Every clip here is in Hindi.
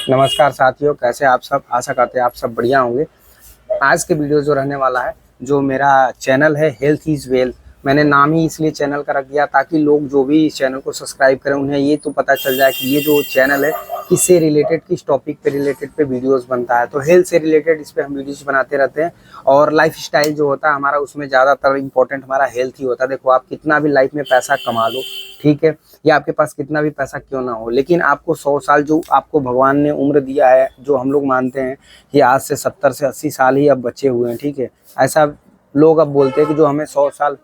नमस्कार साथियों, कैसे आप सब। आशा करते हैं आप सब बढ़िया होंगे। आज के वीडियो जो रहने वाला है, जो मेरा चैनल है हेल्थ इज वेल्थ, मैंने नाम ही इसलिए चैनल का रख दिया ताकि लोग जो भी इस चैनल को सब्सक्राइब करें उन्हें ये तो पता चल जाए कि ये जो चैनल है किससे रिलेटेड, किस टॉपिक पे रिलेटेड पे वीडियोस बनता है। तो हेल्थ से रिलेटेड इस पे हम वीडियोस बनाते रहते हैं और लाइफ स्टाइल जो होता है हमारा, उसमें ज़्यादातर इंपॉर्टेंट हमारा हेल्थ ही होता है। देखो, आप कितना भी लाइफ में पैसा कमा लो, ठीक है, या आपके पास कितना भी पैसा क्यों ना हो, लेकिन आपको 100 साल जो आपको भगवान ने उम्र दिया है, जो हम लोग मानते हैं कि आज से 70 से 80 साल ही अब बचे हुए हैं, ठीक है, ऐसा लोग अब बोलते हैं कि जो हमें 100 साल,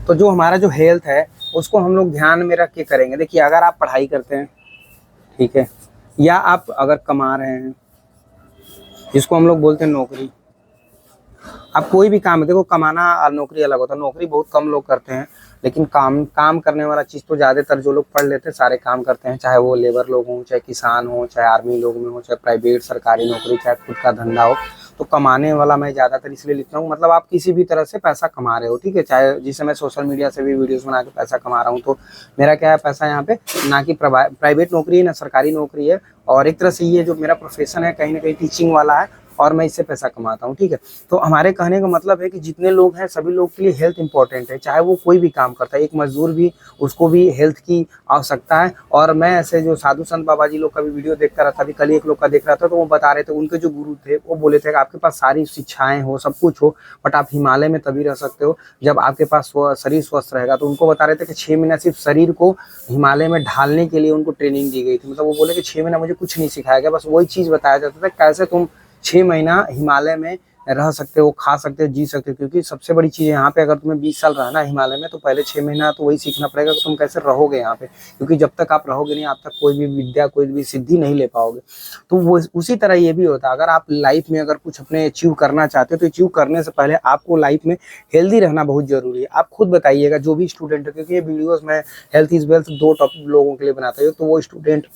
तो जो हमारा जो हेल्थ है उसको हम लोग ध्यान में रख के करेंगे। देखिए, अगर आप पढ़ाई करते हैं, ठीक है, या आप अगर कमा रहे हैं, जिसको हम लोग बोलते हैं नौकरी, आप कोई भी काम है, देखो कमाना और नौकरी अलग होता है। नौकरी बहुत कम लोग करते हैं, लेकिन काम करने वाला चीज़ तो ज़्यादातर जो लोग पढ़ लेते हैं सारे काम करते हैं, चाहे वो लेबर लोग हों, चाहे किसान हो, चाहे आर्मी लोग में हो, चाहे प्राइवेट सरकारी नौकरी, चाहे खुद का धंधा हो। तो कमाने वाला मैं ज़्यादातर इसलिए लिखता हूँ, मतलब आप किसी भी तरह से पैसा कमा रहे हो, ठीक है, चाहे जिससे मैं सोशल मीडिया से भी वीडियोस बना के पैसा कमा रहा हूँ। तो मेरा क्या है, पैसा यहाँ पे ना कि प्राइवेट नौकरी है ना सरकारी नौकरी है, और एक तरह से ये जो मेरा प्रोफेशन है कहीं ना कहीं टीचिंग वाला है और मैं इससे पैसा कमाता हूँ, ठीक है। तो हमारे कहने का मतलब है कि जितने लोग हैं सभी लोग के लिए हेल्थ इंपॉर्टेंट है, चाहे वो कोई भी काम करता है, एक मजदूर भी, उसको भी हेल्थ की आवश्यकता है। और मैं ऐसे जो साधु संत बाबा जी लोग का भी वीडियो देखता रहता, अभी कल एक लोग का देख रहा था, तो वो बता रहे थे, उनके जो गुरु थे वो बोले थे कि आपके पास सारी शिक्षाएं हो, सब कुछ हो, बट आप हिमालय में तभी रह सकते हो जब आपके पास शरीर स्वस्थ रहेगा। तो उनको बता रहे थे कि 6 महीना सिर्फ शरीर को हिमालय में ढालने के लिए उनको ट्रेनिंग दी गई थी। मतलब वो बोले कि 6 महीना मुझे कुछ नहीं सिखाया गया, बस वही चीज़ बताया जाता था कैसे तुम 6 महीना हिमालय में रह सकते हो, खा सकते हो, जी सकते हो। क्योंकि सबसे बड़ी चीज़ यहाँ पे, अगर तुम्हें 20 साल रहना है हिमालय में, तो पहले 6 महीना तो वही सीखना पड़ेगा कि तुम कैसे रहोगे यहाँ पे, क्योंकि जब तक आप रहोगे नहीं, आप तक कोई भी विद्या, कोई भी सिद्धि नहीं ले पाओगे। तो वो उसी तरह ये भी होता है, अगर आप लाइफ में अगर कुछ अपने अचीव करना चाहते हो, तो अचीव करने से पहले आपको लाइफ में हेल्दी रहना बहुत जरूरी है। आप खुद बताइएगा, जो भी स्टूडेंट है, क्योंकि ये वीडियोस में हेल्थ इज वेल्थ 2 टॉपिक लोगों के लिए बनाता हूँ। तो वो स्टूडेंट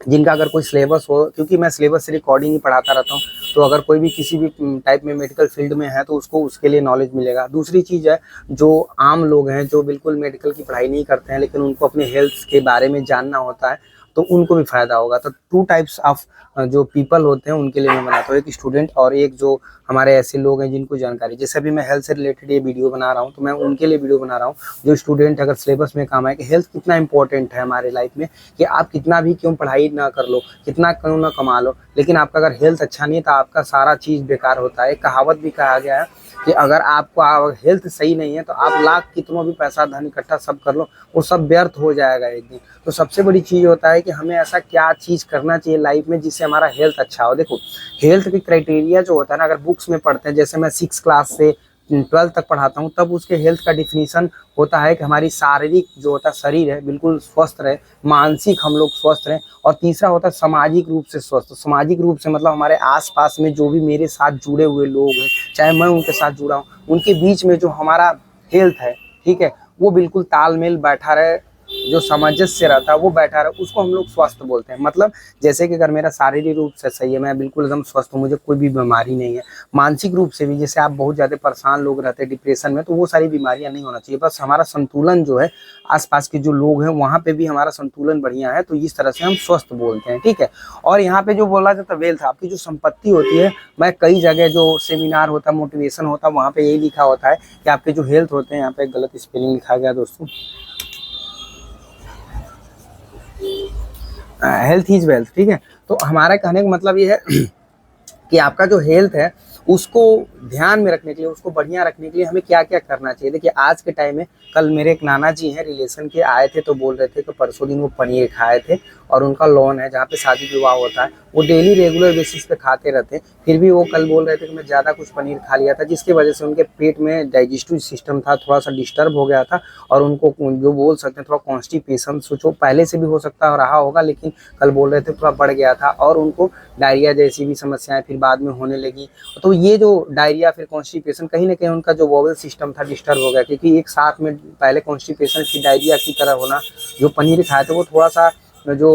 जिनका अगर कोई सिलेबस हो, क्योंकि मैं सिलेबस से रिकॉर्डिंग ही पढ़ाता रहता हूँ, तो अगर कोई भी किसी भी टाइप में मेडिकल फील्ड में है तो उसको उसके लिए नॉलेज मिलेगा। दूसरी चीज़ है, जो आम लोग हैं जो बिल्कुल मेडिकल की पढ़ाई नहीं करते हैं लेकिन उनको अपने हेल्थ के बारे में जानना होता है, तो उनको भी फायदा होगा। तो 2 टाइप्स ऑफ जो पीपल होते हैं उनके लिए मैं बनाता हूँ, एक स्टूडेंट और एक जो हमारे ऐसे लोग हैं जिनको जानकारी। जैसे अभी मैं हेल्थ से रिलेटेड ये वीडियो बना रहा हूँ, तो मैं उनके लिए वीडियो बना रहा हूँ जो स्टूडेंट अगर सिलेबस में काम आए कि हेल्थ कितना इंपॉर्टेंट है हमारे लाइफ में, कि आप कितना भी क्यों पढ़ाई ना कर लो, कितना क्यों ना कमा लो, लेकिन आपका अगर हेल्थ अच्छा नहीं है तो आपका सारा चीज़ बेकार होता है। कहावत भी कहा गया है कि अगर आपको हेल्थ सही नहीं है तो आप लाख कितनों भी पैसा धन इकट्ठा सब कर लो, वो सब व्यर्थ हो जाएगा एक दिन। तो सबसे बड़ी चीज़ होता है कि हमें ऐसा क्या चीज़ करना चाहिए लाइफ में जिससे हमारा हेल्थ अच्छा हो। देखो, हेल्थ के क्राइटेरिया जो होता है ना, अगर बुक्स में पढ़ते हैं, जैसे मैं 6 क्लास से 12 तक पढ़ाता हूँ, तब उसके हेल्थ का डिफिनीशन होता है कि हमारी शारीरिक जो होता है शरीर है बिल्कुल स्वस्थ रहे, मानसिक हम लोग स्वस्थ रहें, और तीसरा होता है सामाजिक रूप से स्वस्थ। सामाजिक रूप से मतलब हमारे आसपास में जो भी मेरे साथ जुड़े हुए लोग हैं, चाहे मैं उनके साथ जुड़ा हूँ, उनके बीच में जो हमारा हेल्थ है, ठीक है, वो बिल्कुल तालमेल बैठा रहे, जो सामंजस्य रहता है वो बैठा रहे, उसको हम लोग स्वस्थ बोलते हैं। मतलब जैसे कि अगर मेरा शारीरिक रूप से सही है, मैं बिल्कुल एकदम स्वस्थ हूँ, मुझे कोई भी बीमारी नहीं है, मानसिक रूप से भी, जैसे आप बहुत ज़्यादा परेशान लोग रहते हैं डिप्रेशन में, तो वो सारी बीमारियां नहीं होना चाहिए। बस हमारा संतुलन जो है, आसपास के जो लोग हैं वहाँ पे भी हमारा संतुलन बढ़िया है, तो इस तरह से हम स्वस्थ बोलते हैं, ठीक है। और यहाँ पे जो बोला जाता है वेल्थ, आपकी जो संपत्ति होती है, मैं कई जगह जो सेमिनार होता है, मोटिवेशन होता है, वहाँ पे यही लिखा होता है कि आपके जो हेल्थ होते हैं, यहाँ पे गलत स्पेलिंग लिखा गया दोस्तों, हेल्थ इज वेल्थ, ठीक है। तो हमारा कहने का मतलब ये है कि आपका जो हेल्थ है उसको ध्यान में रखने के लिए, उसको बढ़िया रखने के लिए हमें क्या क्या करना चाहिए। देखिए, आज के टाइम में, कल मेरे एक नाना जी हैं रिलेशन के, आए थे, तो बोल रहे थे कि परसों दिन वो पनीर खाए थे, और उनका लॉन है जहाँ पे शादी विवाह होता है, वो डेली रेगुलर बेसिस पे खाते रहते हैं। फिर भी वो कल बोल रहे थे कि मैं ज़्यादा कुछ पनीर खा लिया था, जिसकी वजह से उनके पेट में डाइजेस्टिव सिस्टम था थोड़ा सा डिस्टर्ब हो गया था, और उनको जो बोल सकते हैं थोड़ा कॉन्स्टिपेशन, सोचो पहले से भी हो सकता रहा होगा, लेकिन कल बोल रहे थे थोड़ा बढ़ गया था, और उनको डायरिया जैसी भी समस्याएं फिर बाद में होने लगी। तो ये जो डायरिया फिर कॉन्स्टिपेशन, कहीं ना कहीं उनका जो वोवल सिस्टम था डिस्टर्ब हो गया, क्योंकि एक साथ में पहले कॉन्स्टिपेशन फिर डायरिया की तरह होना। जो पनीर खाए थे वो थोड़ा सा, जो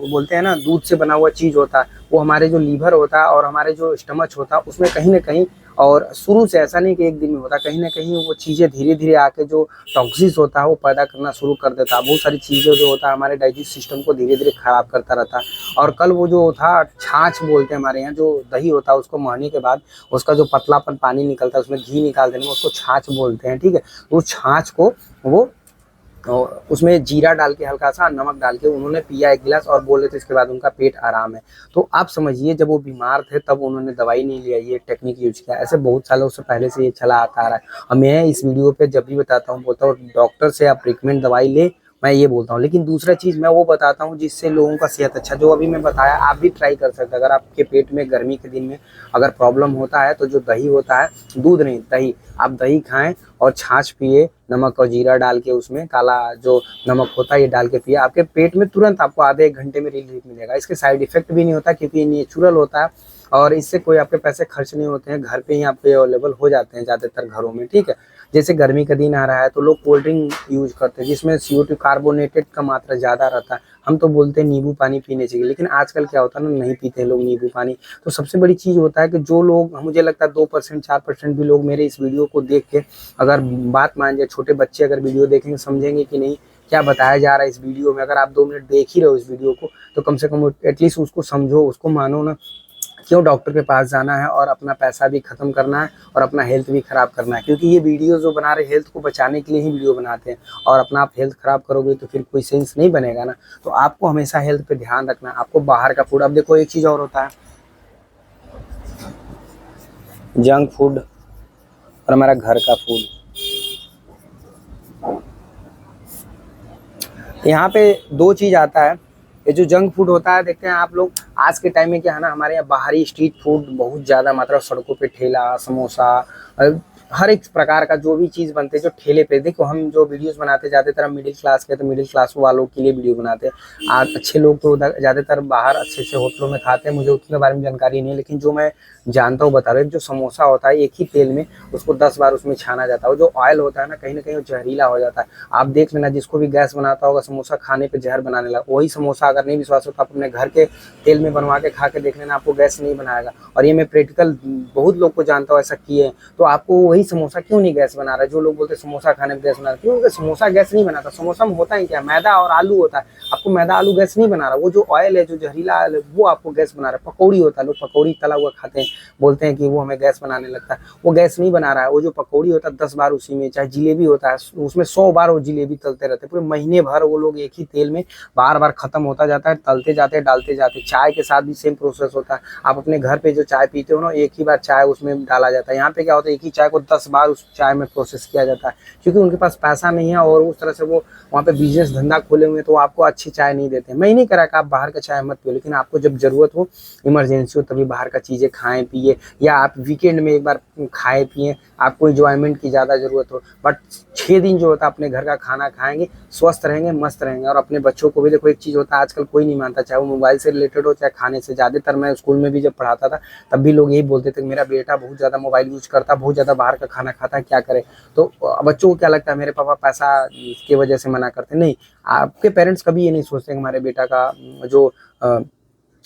बोलते हैं ना दूध से बना हुआ चीज़ होता है, वो हमारे जो लीवर होता है और हमारे जो स्टमच होता है उसमें कहीं ना कहीं और शुरू से ऐसा नहीं कि एक दिन में होता, कहीं ना कहीं वो चीज़ें धीरे धीरे आके जो टॉक्सिस होता है वो पैदा करना शुरू कर देता है। बहुत सारी चीज़ें जो होता है हमारे डाइजेस्ट सिस्टम को धीरे धीरे खराब करता रहता है। और कल वो जो था छाछ बोलते हैं हमारे यहाँ, जो दही होता है उसको महने के बाद उसका जो पतलापन पानी निकलता है उसमें घी निकाल देने में उसको छाछ बोलते हैं, ठीक है। तो उस छाछ को वो और उसमें जीरा डाल के हल्का सा नमक डाल के उन्होंने पिया 1 गिलास और बोले थे इसके बाद उनका पेट आराम है। तो आप समझिए जब वो बीमार थे तब उन्होंने दवाई नहीं लिया, ये टेक्निक यूज किया। ऐसे बहुत सालों से पहले से ये चला आता आ रहा है और मैं इस वीडियो पे जब भी बताता हूँ बोलता हूँ डॉक्टर से आप रिकमेंड दवाई ले, मैं ये बोलता हूँ। लेकिन दूसरा चीज़ मैं वो बताता हूँ जिससे लोगों का सेहत अच्छा, जो अभी मैं बताया आप भी ट्राई कर सकते हैं। अगर आपके पेट में गर्मी के दिन में अगर प्रॉब्लम होता है तो जो दही होता है, दूध नहीं दही, आप दही खाएं और छाछ पिए, नमक और जीरा डाल के, उसमें काला जो नमक होता है ये डाल के पिए, आपके पेट में तुरंत आपको आधे 1 घंटे में रिलीफ मिलेगा। इसके साइड इफेक्ट भी नहीं होता क्योंकि ये नेचुरल होता है और इससे कोई आपके पैसे खर्च नहीं होते हैं, घर पे ही आपके अवेलेबल हो जाते हैं ज़्यादातर घरों में, ठीक है। जैसे गर्मी का दिन आ रहा है तो लोग कोल्ड ड्रिंक यूज करते हैं जिसमें CO2 कार्बोनेटेड का मात्रा ज़्यादा रहता है। हम तो बोलते हैं नींबू पानी पीने चाहिए, लेकिन आजकल क्या होता है ना, नहीं पीते हैं लोग नींबू पानी। तो सबसे बड़ी चीज़ होता है कि जो लोग, मुझे लगता है 2% 4% भी लोग मेरे इस वीडियो को देख के अगर बात मान जाए, छोटे बच्चे अगर वीडियो देखेंगे समझेंगे कि नहीं क्या बताया जा रहा है इस वीडियो में। अगर आप 2 मिनट देख ही रहे हो इस वीडियो को तो कम से कम एटलीस्ट उसको समझो, उसको मानो ना। क्यों डॉक्टर के पास जाना है और अपना पैसा भी खत्म करना है और अपना हेल्थ भी खराब करना है, क्योंकि ये वीडियो जो बना रहे हेल्थ को बचाने के लिए ही वीडियो बनाते हैं। और अपना आप हेल्थ खराब करोगे तो फिर कोई सेंस नहीं बनेगा ना। तो आपको हमेशा हेल्थ पे ध्यान रखना है। आपको बाहर का फूड, अब देखो एक चीज़ और होता है जंक फूड और हमारा घर का फूड। यहाँ पे 2 चीज़ आता है। ये जो जंक फूड होता है, देखते हैं आप लोग आज के टाइम में क्या है ना, हमारे यहाँ बाहरी स्ट्रीट फूड बहुत ज़्यादा मात्रा, सड़कों पे ठेला समोसा हर एक प्रकार का जो भी चीज़ बनते हैं जो ठेले पे। देखो हम जो वीडियोस बनाते ज़्यादातर मिडिल क्लास के, तो मिडिल क्लास वालों के लिए वीडियो बनाते हैं। आज अच्छे लोग तो ज़्यादातर बाहर अच्छे अच्छे होटलों में खाते हैं, मुझे उसके बारे में जानकारी नहीं है, लेकिन जो मैं जानता हूँ बता रहे हैं। जो समोसा होता है एक ही तेल में उसको 10 बार उसमें छाना जाता है। जो ऑयल होता है ना, कहीं ना कहीं वो जहरीला हो जाता है। आप देख लेना, जिसको भी गैस बनाता होगा समोसा खाने पे जहर बनाने लगा। वही समोसा अगर नहीं विश्वास हो तो आप अपने घर के तेल में बनवा के खा के देख लेना, आपको गैस नहीं बनाएगा। और ये मैं प्रैक्टिकल बहुत लोग को जानता हूँ ऐसा किए। तो आपको वही समोसा क्यों नहीं गैस बना रहा है? जो लोग बोलते हैं समोसा खाने में गैस बना रहा है, क्योंकि समोसा गैस नहीं बनाता। समोसा में होता ही क्या, मैदा और आलू होता है। आपको मैदा आलू गैस नहीं बना रहा, वो जो ऑयल है, जो जहरीला ऑयल है, वो आपको गैस बना रहा है। पकौड़ी होता है, लोग पकौड़ी तला हुआ खाते हैं, बोलते हैं कि वो हमें गैस बनाने लगता है। वो गैस नहीं बना रहा है। वो जो पकौड़ी होता है 10 बार उसी में, चाहे जिलेबी होता है उसमें 100 बार वो जिलेबी तलते रहते हैं। पूरे महीने भर वो लोग एक ही तेल में बार बार खत्म होता जाता है, तलते जाते डालते जाते। चाय के साथ भी सेम प्रोसेस होता है। आप अपने घर पे जो चाय पीते हो ना, एक ही बार चाय उसमें डाला जाता है। यहाँ पे क्या होता है, एक ही चाय को 10 बार उस चाय में प्रोसेस किया जाता है, क्योंकि उनके पास पैसा नहीं है और उस तरह से वो वहाँ पे बिजनेस धंधा खोले हुए हैं, तो आपको अच्छी चाय नहीं देते। मैं ही नहीं करा कि आप बाहर का चाय मत पियो, लेकिन आपको जब जरूरत हो, इमरजेंसी हो, तभी बाहर का चीज़ें खाएं पिए, या आप वीकेंड में एक बार खाए पिए, आपको इंजॉयमेंट की ज़्यादा ज़रूरत हो। बट 6 दिन जो होता है अपने घर का खाना खाएंगे, स्वस्थ रहेंगे, मस्त रहेंगे। और अपने बच्चों को भी देखो, एक चीज़ होता है आजकल कोई नहीं मानता, चाहे वो मोबाइल से रिलेटेड हो चाहे खाने से। ज़्यादातर मैं स्कूल में भी जब पढ़ाता था तब भी लोग यही बोलते थे मेरा बेटा बहुत ज़्यादा मोबाइल यूज करता, बहुत ज़्यादा बाहर का खाना खाता है, क्या करे। तो बच्चों को क्या लगता है, मेरे पापा पैसा की वजह से मना करते। नहीं, आपके पेरेंट्स कभी ये नहीं सोचते कि हमारे बेटा का जो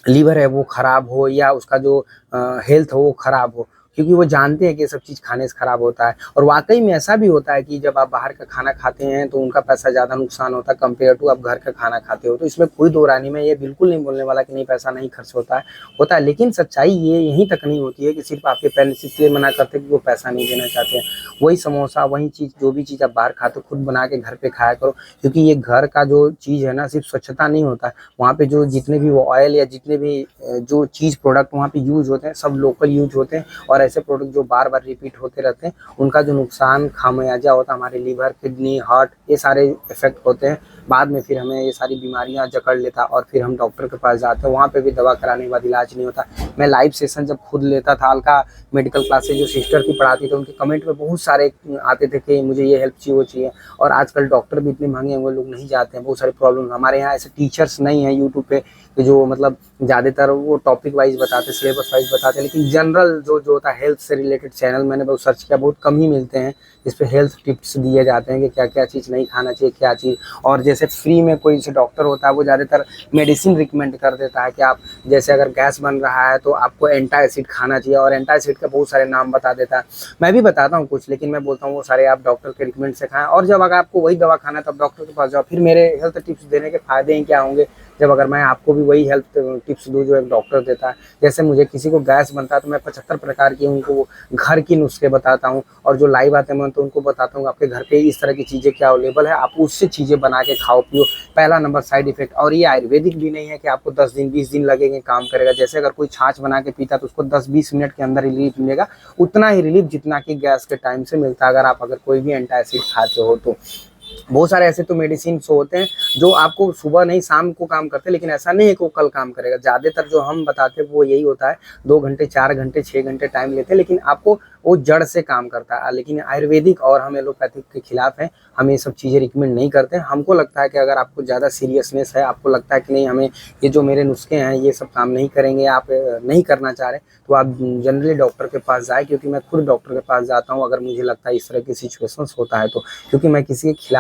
लीवर है वो खराब हो या उसका जो हेल्थ हो वो खराब हो, क्योंकि वो जानते हैं कि ये सब चीज़ खाने से खराब होता है। और वाकई में ऐसा भी होता है कि जब आप बाहर का खाना खाते हैं तो उनका पैसा ज़्यादा नुकसान होता है कंपेयर टू आप घर का खाना खाते हो। तो इसमें कोई दो राय नहीं, मैं ये बिल्कुल नहीं बोलने वाला कि नहीं पैसा नहीं खर्च होता है। लेकिन सच्चाई ये यहीं तक नहीं होती है कि सिर्फ आपके पेरेंट्स इसलिए मना करते हैं कि वो पैसा नहीं देना चाहते हैं। वही समोसा, वही चीज़, जो भी चीज़ आप बाहर खाते हो खुद बना के घर पे खाया करो, क्योंकि ये घर का जो चीज़ है ना, सिर्फ स्वच्छता नहीं होता है। वहाँ पे जो जितने भी वो ऑयल या जितने भी जो चीज़ प्रोडक्ट वहाँ पे यूज होते हैं सब लोकल यूज होते हैं। और ऐसे प्रोडक्ट जो बार बार रिपीट होते रहते हैं, उनका जो नुकसान खामियाजा होता है हमारे लीवर, किडनी, हार्ट, ये सारे इफेक्ट होते हैं। बाद में फिर हमें ये सारी बीमारियां जकड़ लेता और फिर हम डॉक्टर के पास जाते हैं, वहाँ पे भी दवा कराने के बाद इलाज नहीं होता। मैं लाइव सेशन जब खुद लेता था, अलका मेडिकल क्लासेज जो सिस्टर की पढ़ाती थी, उनके कमेंट में बहुत सारे आते थे कि मुझे ये हेल्प चाहिए, वो चाहिए। और आजकल डॉक्टर भी इतने महंगे हैं, वो लोग नहीं जाते हैं, बहुत सारी प्रॉब्लम। हमारे यहाँ ऐसे टीचर्स नहीं हैं यूट्यूब पे कि जो मतलब ज़्यादातर वो टॉपिक वाइज बताते, सिलेबस वाइज बताते, लेकिन जनरल जो होता है हेल्थ से रिलेटेड चैनल मैंने बहुत सर्च किया, बहुत कम ही मिलते हैं इस पे हेल्थ टिप्स दिए जाते हैं कि क्या क्या चीज़ नहीं खाना चाहिए, क्या चीज़। और जैसे फ्री में कोई जैसे डॉक्टर होता है वो ज़्यादातर मेडिसिन रिकमेंड कर देता है कि आप जैसे अगर गैस बन रहा है तो तो आपको एंटासिड खाना चाहिए, और एंटासिड के बहुत सारे नाम बता देता है। मैं भी बताता हूँ कुछ, लेकिन मैं बोलता हूँ वो सारे आप डॉक्टर के रिकमेंड से खाएं। और जब अगर आपको वही दवा खाना है तब डॉक्टर के पास जाओ। फिर मेरे हेल्थ टिप्स देने के फायदे ही क्या होंगे जब अगर मैं आपको भी वही हेल्थ टिप्स दूँ जो एक डॉक्टर देता है। जैसे मुझे किसी को गैस बनता है तो मैं 75 प्रकार की उनको घर की नुस्खे बताता हूँ, और जो लाइव आते हैं मैं तो उनको बताता हूँ आपके घर पे इस तरह की चीज़ें क्या अवेलेबल है, आप उससे चीज़ें बना के खाओ पियो। पहला नंबर साइड इफेक्ट, और ये आयुर्वेदिक भी नहीं है कि आपको 10 दिन 20 दिन लगेंगे काम करेगा। जैसे अगर कोई छाछ बना के पीता तो उसको 10-20 मिनट के अंदर रिलीफ मिलेगा, उतना ही रिलीफ जितना कि गैस के टाइम से मिलता है अगर कोई भी एंटासिड खाते हो तो। बहुत सारे ऐसे तो मेडिसिन होते हैं जो आपको सुबह नहीं शाम को काम करते हैं, लेकिन ऐसा नहीं है कि वो कल काम करेगा। ज़्यादातर जो हम बताते हैं वो यही होता है, 2 घंटे 4 घंटे 6 घंटे टाइम लेते हैं, लेकिन आपको वो जड़ से काम करता है। लेकिन आयुर्वेदिक और हम एलोपैथिक के खिलाफ हैं, हम ये सब चीज़ें रिकमेंड नहीं करते हैं। हमको लगता है कि अगर आपको ज़्यादा सीरियसनेस है, आपको लगता है कि नहीं हमें ये जो मेरे नुस्खे हैं ये सब काम नहीं करेंगे, आप नहीं करना चाह रहे, तो आप जनरली डॉक्टर के पास जाए। क्योंकि मैं खुद डॉक्टर के पास जाता हूँ अगर मुझे लगता है इस तरह की सिचुएशंस होता है तो, क्योंकि मैं किसी के खिलाफ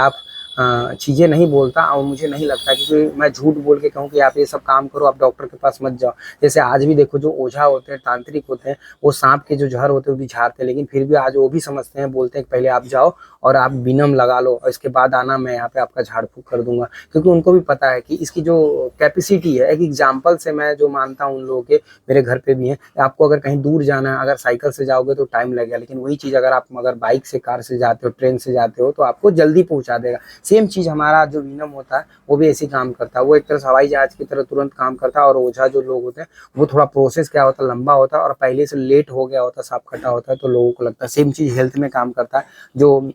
चीज़ें नहीं बोलता, और मुझे नहीं लगता कि मैं झूठ बोल के कहूँ कि आप ये सब काम करो, आप डॉक्टर के पास मत जाओ। जैसे आज भी देखो जो ओझा होते हैं, तांत्रिक होते हैं, वो सांप के जो जहर होते हैं वो भी झाड़ते हैं, लेकिन फिर भी आज वो भी समझते हैं, बोलते हैं कि पहले आप जाओ और आप बिनम लगा लो और इसके बाद आना, मैं यहाँ पे आपका झाड़ फूक कर दूंगा। क्योंकि उनको भी पता है कि इसकी जो कैपेसिटी है, एक एग्जाम्पल से मैं जो मानता हूँ उन लोगों के, मेरे घर पे भी है, आपको अगर कहीं दूर जाना है, अगर साइकिल से जाओगे तो टाइम लगेगा, लेकिन वही चीज़ अगर आप बाइक से, कार से जाते हो, ट्रेन से जाते हो तो आपको जल्दी पहुँचा देगा। सेम चीज़ हमारा जो विनम होता है वो भी ऐसे काम करता है, वो एक तरह से हवाई जहाज की तरह तुरंत काम करता है। और ओझा जो लोग होते हैं वो थोड़ा प्रोसेस क्या होता है, लंबा होता है और पहले से लेट हो गया होता है, सांप कटा होता है, तो लोगों को लगता है। सेम चीज़ हेल्थ में काम करता है, जो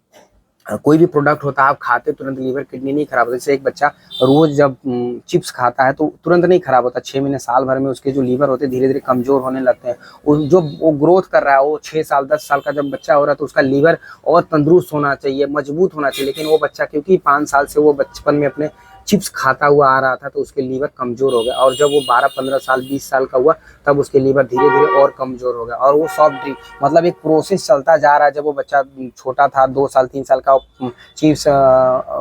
कोई भी प्रोडक्ट होता है आप खाते तुरंत लीवर किडनी नहीं खराब होता। जैसे एक बच्चा रोज जब चिप्स खाता है तो तुरंत नहीं खराब होता, 6 महीने साल भर में उसके जो लीवर होते हैं धीरे धीरे कमजोर होने लगते हैं। वो ग्रोथ कर रहा है, वो 6 साल 10 साल का जब बच्चा हो रहा है तो उसका लीवर और तंदुरुस्त होना चाहिए, मजबूत होना चाहिए। लेकिन वो बच्चा क्योंकि 5 साल से वो बचपन में अपने चिप्स खाता हुआ आ रहा था तो उसके लीवर कमजोर हो गया, और जब वो 12-15 साल 20 साल का हुआ तब उसके लीवर धीरे धीरे और कमजोर हो गया। और वो सॉफ्ट ड्रिंक मतलब एक प्रोसेस चलता जा रहा है। जब वो बच्चा छोटा था 2 साल 3 साल का, चिप्स,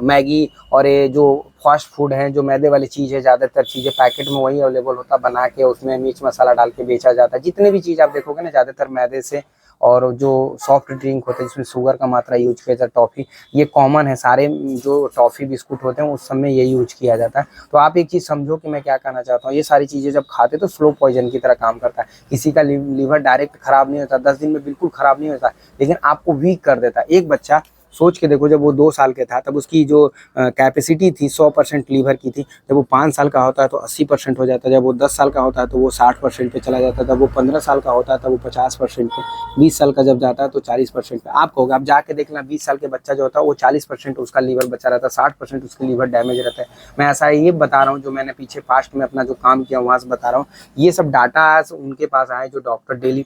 मैगी और ये जो फास्ट फूड है, जो मैदे वाली चीज़ है, ज़्यादातर चीज़ें पैकेट में वही अवेलेबल होता, बना के उसमें मिर्च मसाला डाल के बेचा जाता है। जितने भी चीज़ आप देखोगे ना ज़्यादातर मैदे से, और जो सॉफ्ट ड्रिंक होते हैं जिसमें शुगर का मात्रा यूज किया जाता है, टॉफ़ी, ये कॉमन है। सारे जो टॉफ़ी बिस्कुट होते हैं उस सब में ये यूज किया जाता है। तो आप एक चीज़ समझो कि मैं क्या कहना चाहता हूँ, ये सारी चीज़ें जब खाते तो स्लो पॉइजन की तरह काम करता है। किसी का लीवर डायरेक्ट खराब नहीं होता, 10 दिन में बिल्कुल खराब नहीं होता, लेकिन आपको वीक कर देता है। एक बच्चा सोच के देखो, जब वो 2 साल के था तब उसकी जो कैपेसिटी थी 100% लीवर की थी, जब वो 5 साल का होता है तो 80% हो जाता है, जब वो 10 साल का होता है तो वो 60% पे चला जाता है, जब वो 15 साल का होता है तब वो 50% पे, 20 साल का जब जाता है तो 40% पे। आप कहोगे, आप जाके देखना 20 साल के बच्चा जो होता है वो 40% उसका लीवर बचा रहता है, 60% उसका लीवर डैमेज रहता है। मैं ऐसा ये बता रहा हूँ, जो मैंने पीछे पास्ट में अपना जो काम किया वहाँ से बता रहा हूँ। ये सब डाटा उनके पास आए जो डॉक्टर डेली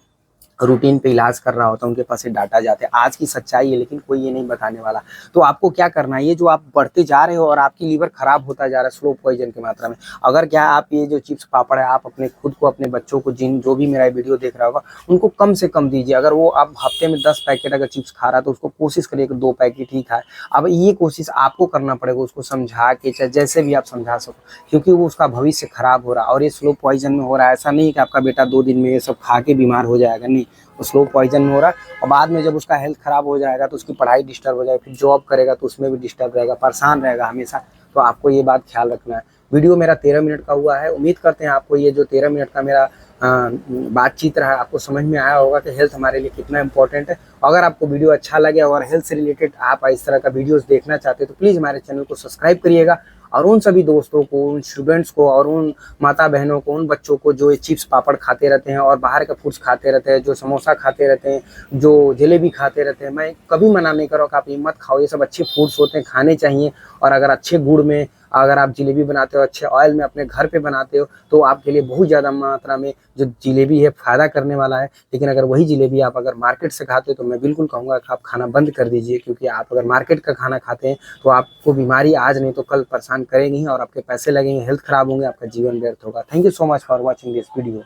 रूटीन पे इलाज कर रहा होता है, उनके पास ये डाटा जाते हैं। आज की सच्चाई है, लेकिन कोई ये नहीं बताने वाला। तो आपको क्या करना है, ये जो आप बढ़ते जा रहे हो और आपकी लीवर खराब होता जा रहा है स्लो पॉइजन की मात्रा में, अगर क्या आप ये जो चिप्स पापड़ है आप अपने खुद को, अपने बच्चों को, जो भी मेरा वीडियो देख रहा होगा उनको कम से कम दीजिए। अगर वो आप हफ्ते में 10 पैकेट अगर चिप्स खा रहा है तो उसको कोशिश करिए कि 2 पैकेट ही खाए। अब ये कोशिश आपको करना पड़ेगा, उसको समझा के, चाहे जैसे भी आप समझा सको, क्योंकि वो उसका भविष्य खराब हो रहा है और ये स्लो पॉइजन में हो रहा है। ऐसा नहीं कि आपका बेटा 2 दिन में ये सब खा के बीमार हो जाएगा, नहीं, वो स्लो पॉइजन में हो रहा है। और बाद में जब उसका हेल्थ खराब हो जाएगा तो उसकी पढ़ाई डिस्टर्ब हो जाएगी, फिर जॉब करेगा तो उसमें भी डिस्टर्ब रहेगा, परेशान रहेगा हमेशा। तो आपको ये बात ख्याल रखना है। वीडियो मेरा 13 मिनट का हुआ है, उम्मीद करते हैं आपको ये जो 13 मिनट का मेरा बातचीत रहा आपको समझ में आया होगा कि हेल्थ हमारे लिए कितना इंपॉर्टेंट है। अगर आपको वीडियो अच्छा लगे और हेल्थ से रिलेटेड आप इस तरह का वीडियोस देखना चाहते हैं तो प्लीज़ हमारे चैनल को सब्सक्राइब करिएगा, और उन सभी दोस्तों को, उन स्टूडेंट्स को और उन माता बहनों को, उन बच्चों को जो ये चिप्स पापड़ खाते रहते हैं और बाहर का फूड्स खाते रहते हैं, जो समोसा खाते रहते हैं, जो जलेबी खाते रहते हैं, मैं कभी मना नहीं करूँ कि आप ये मत खाओ। ये सब अच्छे फूड्स होते हैं, खाने चाहिए। और अगर अच्छे गुड़ में अगर आप जलेबी बनाते हो, अच्छे ऑयल में अपने घर पे बनाते हो, तो आपके लिए बहुत ज़्यादा मात्रा में जो जलेबी है फ़ायदा करने वाला है। लेकिन अगर वही जलेबी आप अगर मार्केट से खाते हो तो मैं बिल्कुल कहूँगा कि आप खाना बंद कर दीजिए, क्योंकि आप अगर मार्केट का खाना खाते हैं तो आपको बीमारी आज नहीं तो कल परेशान करेंगी और आपके पैसे लगेंगे, हेल्थ खराब होंगे, आपका जीवन व्यर्थ होगा। Thank you so much for watching this video.